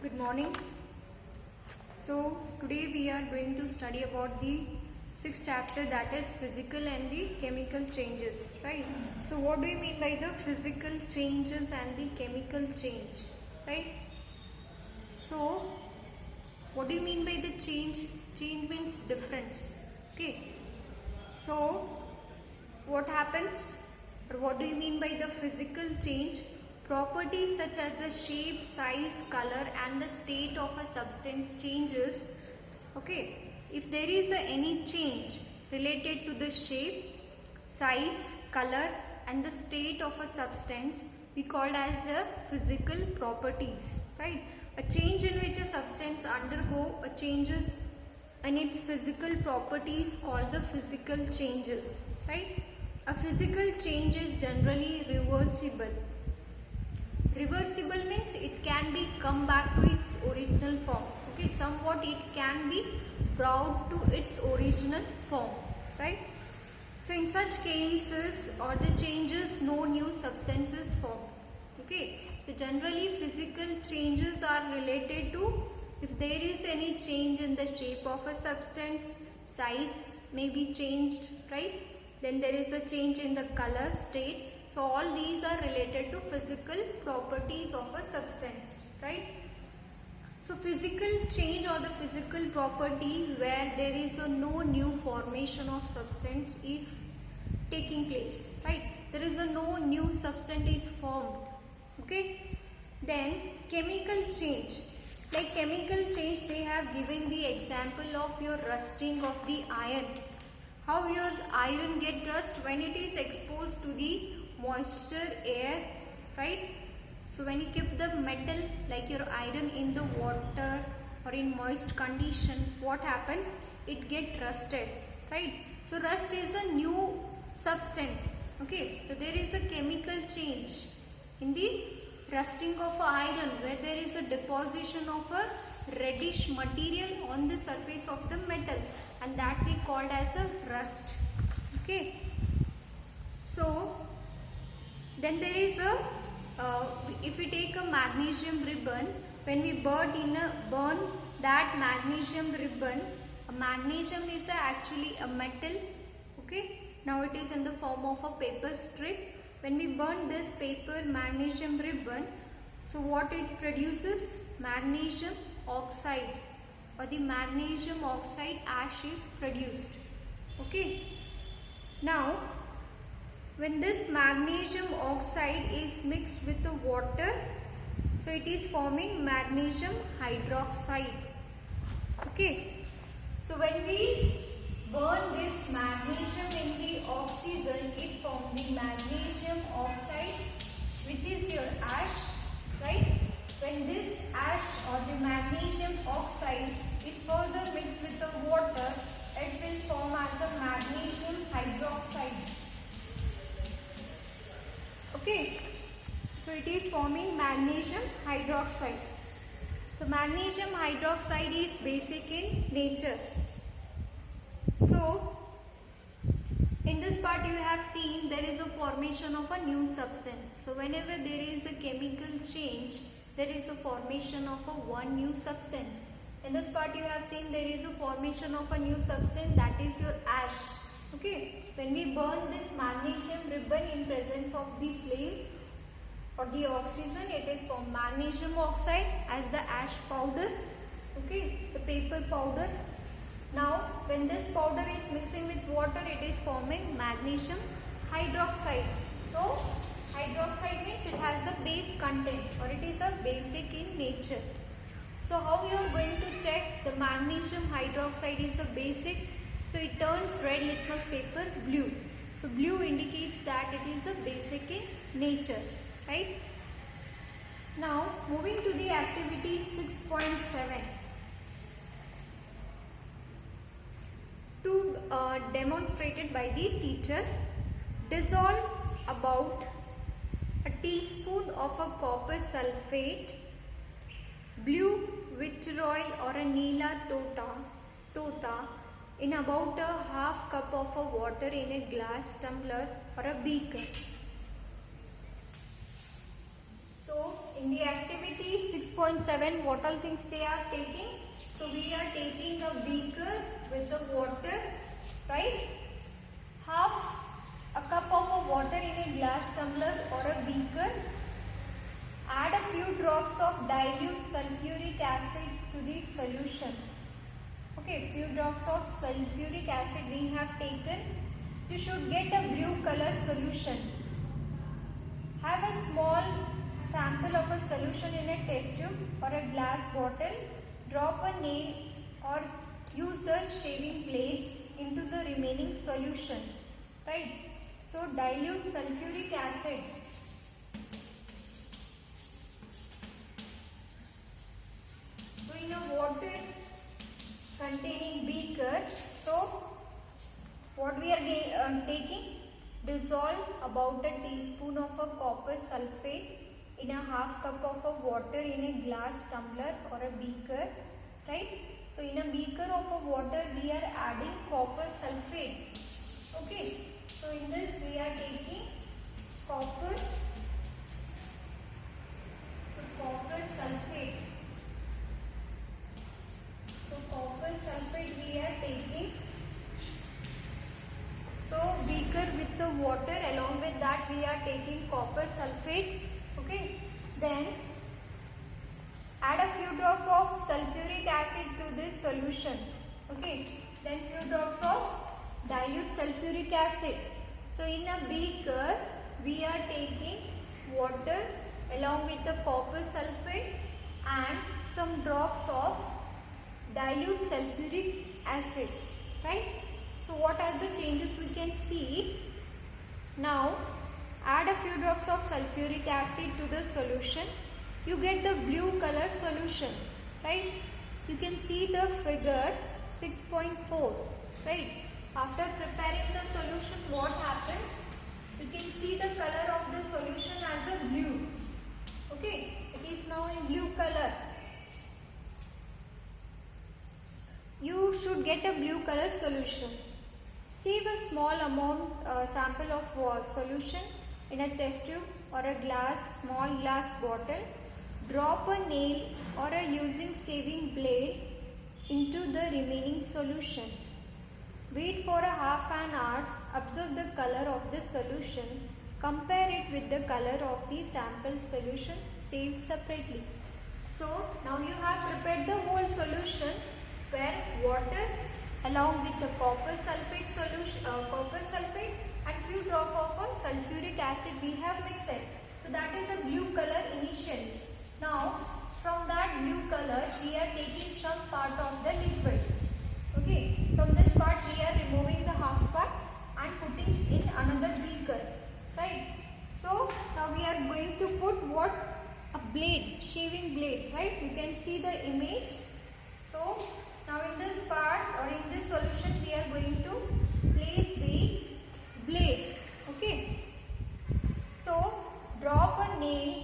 Good morning. So today we are going to study about the sixth chapter, that is physical and the chemical changes, right? So what do you mean by the physical changes and the chemical change, right? So what do you mean by the change? Change means difference. Okay. So what happens, or what do you mean by the physical change? Properties such as the shape, size, color and the state of a substance changes. Okay, if there is any change related to the shape, size, color and the state of a substance, we called as the physical properties, right? A change in which a substance undergo a changes in its physical properties called the physical changes, right? A physical change is generally reversible. Reversible means it can be come back to its original form. Okay, somewhat it can be brought to its original form, right? So in such cases or the changes, no new substances form. Okay, so generally physical changes are related to if there is any change in the shape of a substance, size may be changed, right? Then there is a change in the color, state. So all these are related to physical properties of a substance, right? So physical change or the physical property where there is no new formation of substance is taking place, right? There is no new substance is formed, okay? Then chemical change. Like chemical change, they have given the example of your rusting of the iron. How your iron get rust? When it is exposed to the moisture, air, right? So when you keep the metal like your iron in the water or in moist condition, what happens? It get rusted, right? So rust is a new substance, okay? So there is a chemical change in the rusting of iron where there is a deposition of a reddish material on the surface of the metal, and that we called as a rust, okay? So then there is a if we take a magnesium ribbon, when we burn that magnesium ribbon, a magnesium is actually a metal, okay? Now it is in the form of a paper strip. When we burn this paper magnesium ribbon, so what it produces? Magnesium oxide, or the magnesium oxide ash is produced, okay? Now when this magnesium oxide is mixed with the water, so it is forming magnesium hydroxide, okay? So when we burn this magnesium in the oxygen, it forms the magnesium oxide, which is your ash, right? When this ash or the magnesium oxide is further mixed with the water, it will form as a magnesium hydroxide. Okay, so it is forming magnesium hydroxide. So magnesium hydroxide is basic in nature. So in this part you have seen there is a formation of a new substance. So whenever there is a chemical change, there is a formation of a one new substance. In this part you have seen there is a formation of a new substance, that is your ash. Okay, when we burn this magnesium ribbon in presence of the flame or the oxygen, it is formed magnesium oxide as the ash powder, okay, the paper powder. Now when this powder is mixing with water, it is forming magnesium hydroxide. So hydroxide means it has the base content, or it is a basic in nature. So how you are going to check the magnesium hydroxide is a basic? So it turns red litmus paper blue. So blue indicates that it is a basic in nature, right? Now moving to the activity 6.7. To demonstrated by the teacher, dissolve about a teaspoon of a copper sulfate, blue vitriol or a Neela tota in about a half cup of a water in a glass tumbler or a beaker. So in the activity activity 6.7, what all things they are taking? So we are taking a beaker with the water, right? Half a cup of water in a glass tumbler or a beaker. Add a few drops of dilute sulfuric acid to the solution. Okay, few drops of sulfuric acid we have taken. You should get a blue color solution. Have a small sample of a solution in a test tube or a glass bottle. Drop a nail or use a shaving blade into the remaining solution. Right? So dilute sulfuric acid. So in a water containing beaker, so what we are taking? Dissolve about a teaspoon of a copper sulfate in a half cup of water in a glass tumbler or a beaker, right? So in a beaker of a water we are adding copper sulfate. Okay, so in this we are taking copper, so copper sulfate. So copper sulfate we are taking. So beaker with the water, along with that we are taking copper sulfate. Okay, then add a few drops of sulfuric acid to this solution. Okay, then few drops of dilute sulfuric acid. So in a beaker we are taking water along with the copper sulfate and some drops of dilute sulfuric acid, right? So what are the changes we can see? Now add a few drops of sulfuric acid to the solution. You get the blue color solution, right? You can see the figure 6.4, right? After preparing the solution, what happens? You can see the color of the solution as a blue. Okay, it is now in blue color. You should get a blue color solution. Save a small amount sample of solution in a test tube or a small glass bottle. Drop a nail or a using saving blade into the remaining solution. Wait for a half an hour. Observe the color of the solution. Compare it with the color of the sample solution. Save separately. So now you have prepared the whole solution where water along with the copper sulfate solution, and few drops of sulfuric acid we have mixed it. So that is a blue color initially. Now from that blue color we are taking some part of the liquid. Okay, from this part we are removing the half part and putting in another beaker, right? So now we are going to put what? A blade, shaving blade, right? You can see the image. So now in this part or in this solution we are going to place the blade. Okay. So drop a nail.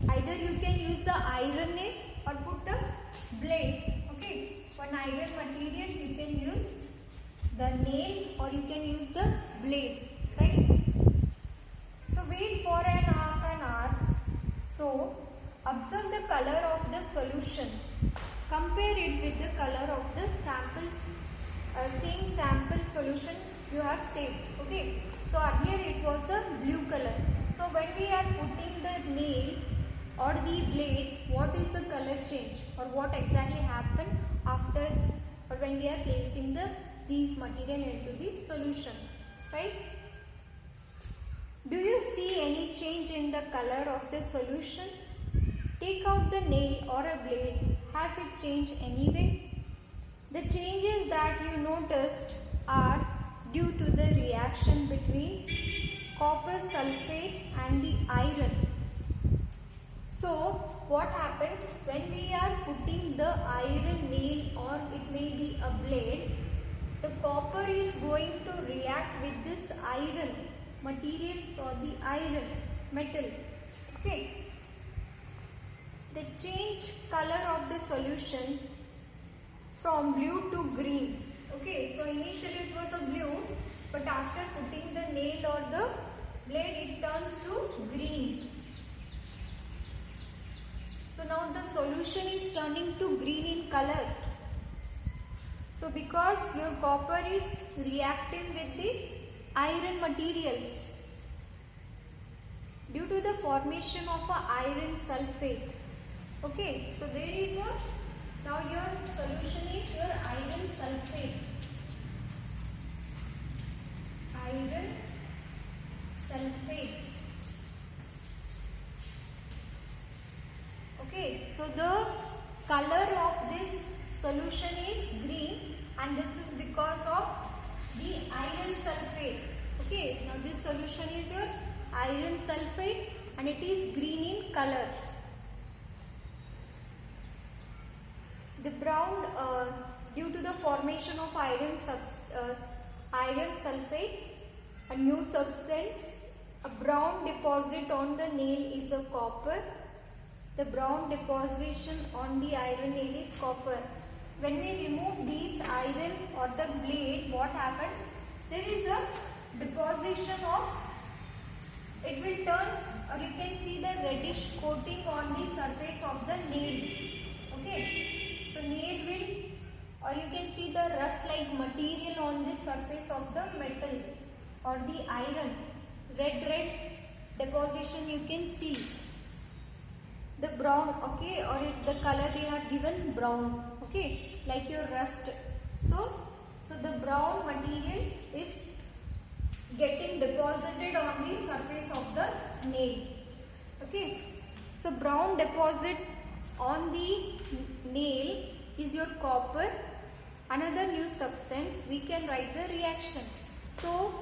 Either you can use the iron nail or put a blade. Okay. For an iron material you can use the nail or you can use the blade. Right. So wait for an half an hour. So observe the color of the solution. Compare it with the color of the same sample solution you have saved. Okay. So earlier it was a blue color. So when we are putting the nail or the blade, what is the color change or what exactly happened after or when we are placing these material into the solution, right? Do you see any change in the color of the solution? Take out the nail or a blade. Has it changed anyway? The changes that you noticed are due to the reaction between copper sulfate and the iron. So what happens when we are putting the iron nail or it may be a blade? The copper is going to react with this iron materials or the iron metal. Okay. They change color of the solution from blue to green. Okay, so initially it was a blue, but after putting the nail or the blade, it turns to green. So now the solution is turning to green in color. So because your copper is reacting with the iron materials due to the formation of a iron sulfate. Okay, so there is a, now your solution is your iron sulfate. Iron sulfate. Okay, so the color of this solution is green, and this is because of the iron sulfate. Okay, now this solution is your iron sulfate and it is green in color. The brown, due to the formation of iron sulfate, a new substance, a brown deposit on the nail is a copper. The brown deposition on the iron nail is copper. When we remove these iron or the blade, what happens? There is a deposition of, it will turn, or you can see the reddish coating on the surface of the nail. Okay, so nail will, or you can see the rust like material on the surface of the metal or the iron. Red deposition you can see. The brown, okay, or the color they have given brown, okay, like your rust. So the brown material is getting deposited on the surface of the nail. Okay, so brown deposit on the nail is your copper. Another new substance, we can write the reaction. So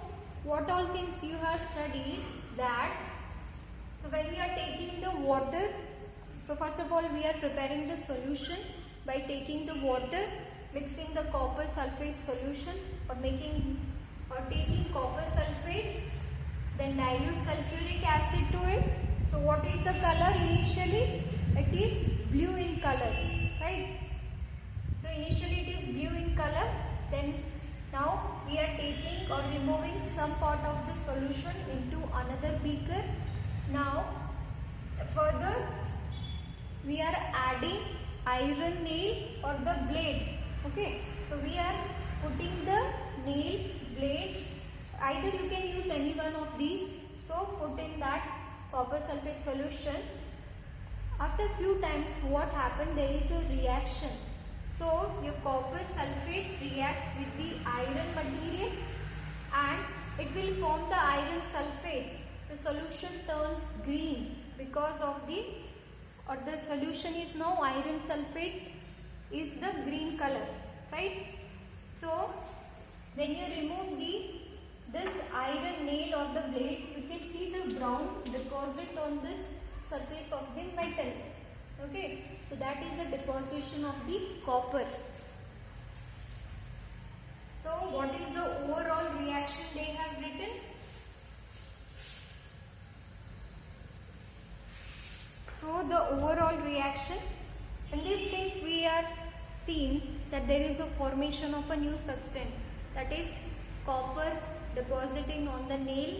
what all things you have studied that, so when we are taking the water, so first of all we are preparing the solution by taking the water, mixing the copper sulfate solution, or taking copper sulfate, then dilute sulfuric acid to it. So what is the color initially? It is blue in color, right? So initially it is blue in color, then now we are taking or removing some part of the solution into another beaker. Now further we are adding iron nail or the blade. Okay, so we are putting the nail, blade, either you can use any one of these. So put in that copper sulfate solution. After few times what happened, there is a reaction. So your copper sulfate reacts with the iron material and it will form the iron sulfate. The solution turns green because of the solution is now iron sulfate is the green color, right? So when you remove this iron nail or the blade, you can see the brown deposit on this surface of the metal. Okay, so that is a deposition of the copper. So what is the overall reaction they have written? So the overall reaction, in this case we are seeing that there is a formation of a new substance, that is copper depositing on the nail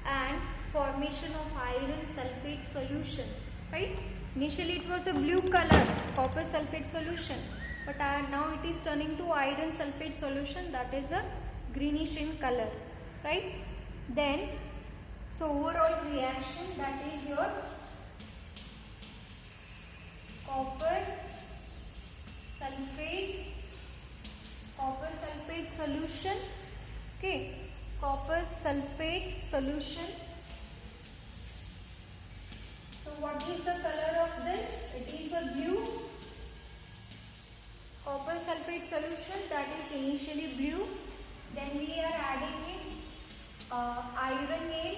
and formation of iron sulfate solution, right? Initially it was a blue color copper sulfate solution, but now it is turning to iron sulfate solution, that is a greenish in color, right? Then so overall reaction, that is your copper sulfate solution. Okay, copper sulfate solution. So what is the color of this? It is a blue. Copper sulfate solution, that is initially blue. Then we are adding in iron nail.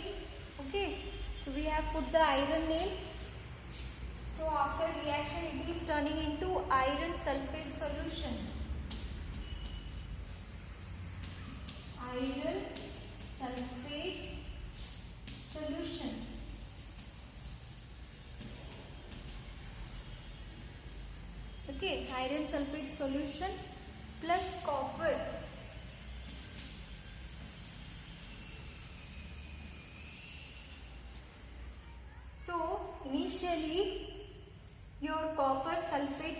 Okay, so we have put the iron nail. So after reaction it is turning into iron sulfate solution. Iron sulfate solution. Okay, iron sulfate solution plus copper. So initially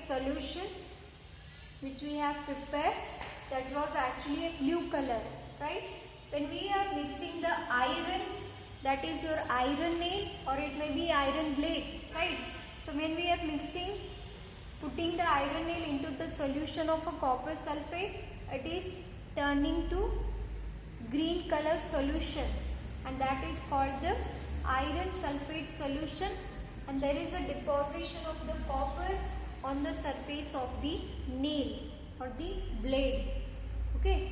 solution which we have prepared, that was actually a blue color, right? When we are mixing the iron, that is your iron nail or it may be iron blade, right? So when we are mixing, putting the iron nail into the solution of a copper sulfate, it is turning to green color solution, and that is called the iron sulfate solution, and there is a deposition of the copper on the surface of the nail or the blade. Okay,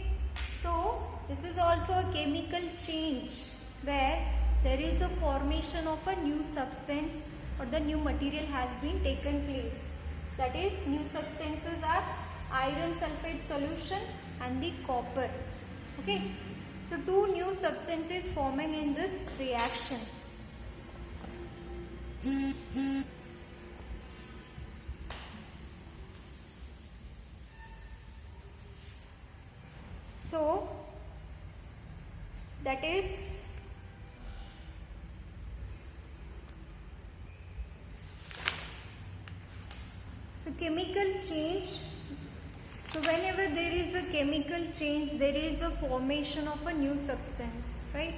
so this is also a chemical change where there is a formation of a new substance or the new material has been taken place. That is, new substances are iron sulfate solution and the copper. Okay, so two new substances forming in this reaction. So that is chemical change. So whenever there is a chemical change, there is a formation of a new substance, right?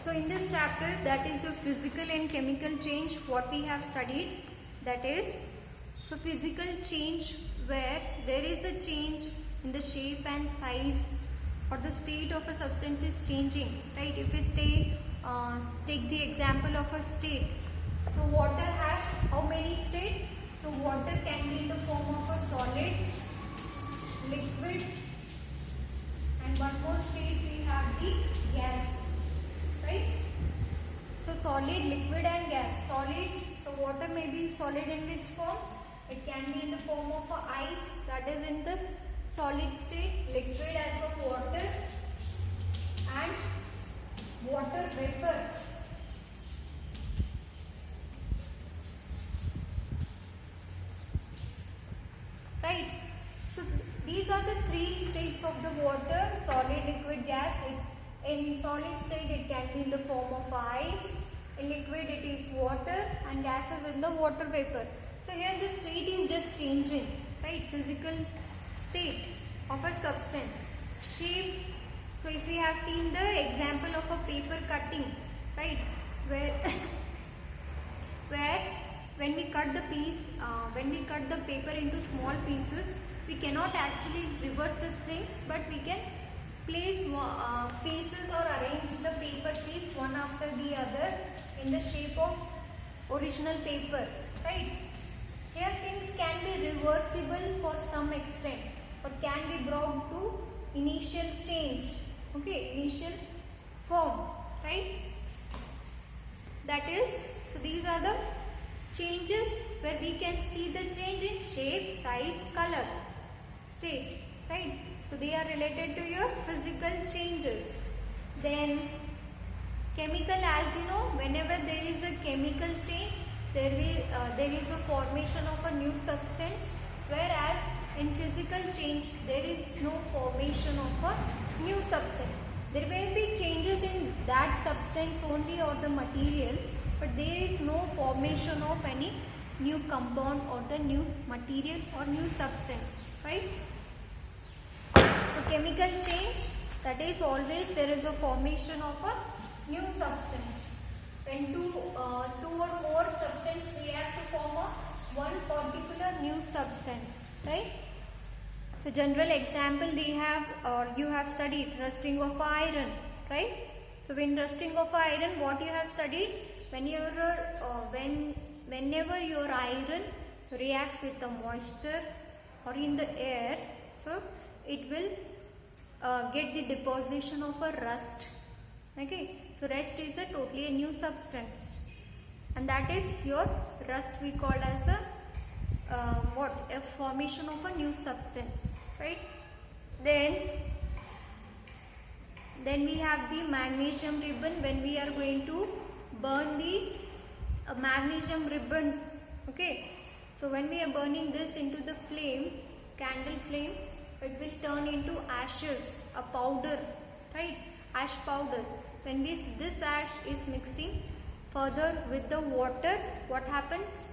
So in this chapter, that is the physical and chemical change what we have studied. That is, so physical change where there is a change in the shape and size or the state of a substance is changing, right? If we take the example of a state. So water has how many states? So water can be in the form of a solid, liquid, and one more state we have the gas, right? So solid, liquid and gas. Solid, so water may be solid in which form? It can be in the form of a ice, that is in this solid state, liquid as of water, and water vapor. Right. So these are the three states of the water: solid, liquid, gas. In solid state it can be in the form of ice, in liquid it is water, and gas is in the water vapor. So here the state is just changing, right? Physical state of a substance. Shape. So if we have seen the example of a paper cutting, right? Where when we cut the paper into small pieces, we cannot actually reverse the things, but we can place pieces or arrange the paper piece one after the other in the shape of original paper, right? Here things can be reversible for some extent, but can be brought to initial change, okay, initial form, right? That is, so these are the changes where we can see the change in shape, size, color, state, right? So they are related to your physical changes. Then chemical, as you know, whenever there is a chemical change, there is a formation of a new substance, whereas in physical change there is no formation of a new substance. There may be changes in that substance only or the materials, but there is no formation of any new compound or the new material or new substance, right? So chemical change, that is always there is a formation of a new substance. When two or more substances react to form one particular new substance, right? So general example they have, or you have studied rusting of iron, right? So when rusting of iron, what you have studied? Whenever your iron reacts with the moisture or in the air, so it will get the deposition of a rust. Okay, so rust is a totally a new substance, and that is your rust we call as a a formation of a new substance, right? Then we have the magnesium ribbon. When we are going to burn the magnesium ribbon, okay, so when we are burning this into the flame, candle flame, it will turn into ashes, a powder, right? Ash powder. When this ash is mixing further with the water, what happens?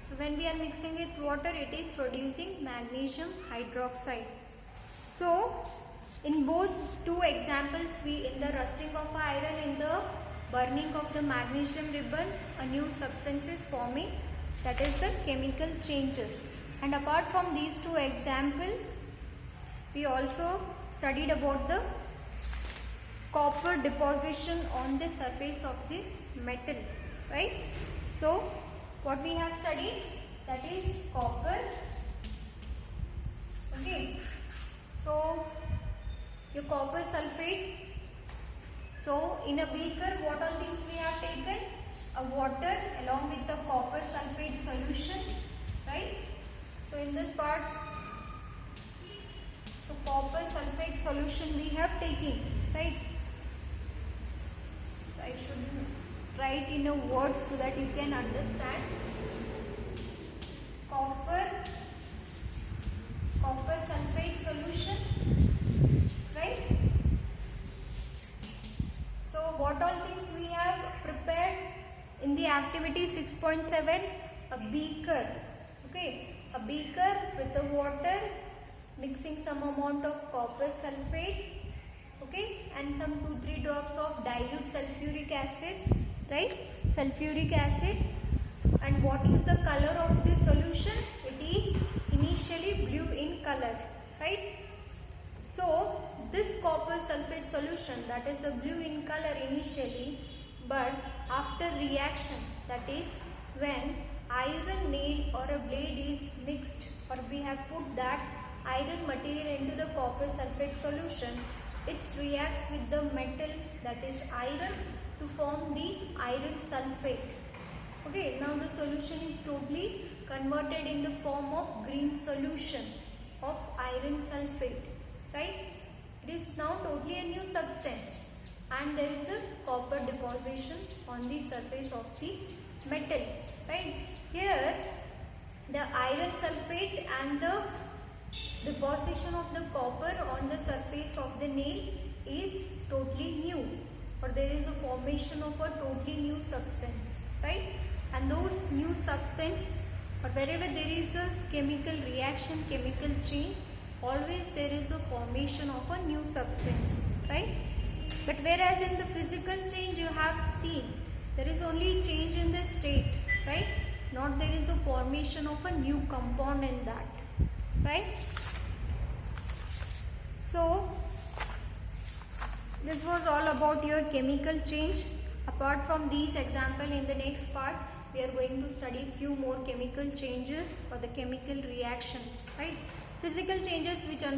So when we are mixing with water, it is producing magnesium hydroxide. So in both two examples, in the rusting of iron, in the burning of the magnesium ribbon, a new substance is forming, that is the chemical changes. And apart from these two examples, we also studied about the copper deposition on the surface of the metal, right? So what we have studied, that is copper. Okay, so your copper sulfate. So in a beaker, what all things we have taken? A water along with the copper sulfate solution, right? So in this part, so copper sulfate solution we have taken, right? I should write in a word so that you can understand. Copper sulfate solution, right? So what all things we have prepared in the activity 6.7? A beaker, okay, a beaker with the water, mixing some amount of copper sulfate, okay, and some 2-3 drops of dilute sulfuric acid, right? Sulfuric acid. And what is the color of this solution? It is initially blue in color, right? So this copper sulfate solution, that is a blue in color initially, but after reaction, that is when iron nail or a blade is mixed, or we have put that iron material into the copper sulfate solution, it reacts with the metal, that is iron, to form the iron sulfate. Okay, now the solution is totally converted in the form of green solution of iron sulfate, right? It is now totally a new substance, and there is a copper deposition on the surface of the metal, right? Here the iron sulfate and the deposition of the copper on the surface of the nail is totally new, or there is a formation of a totally new substance, right? And those new substance, or wherever there is a chemical reaction, chemical change, always there is a formation of a new substance, right? But whereas in the physical change you have seen, there is only change in the state, right? Not there is a formation of a new compound in that, right? So this was all about your chemical change. Apart from these example, in the next part we are going to study few more chemical changes or the chemical reactions, right? Physical changes which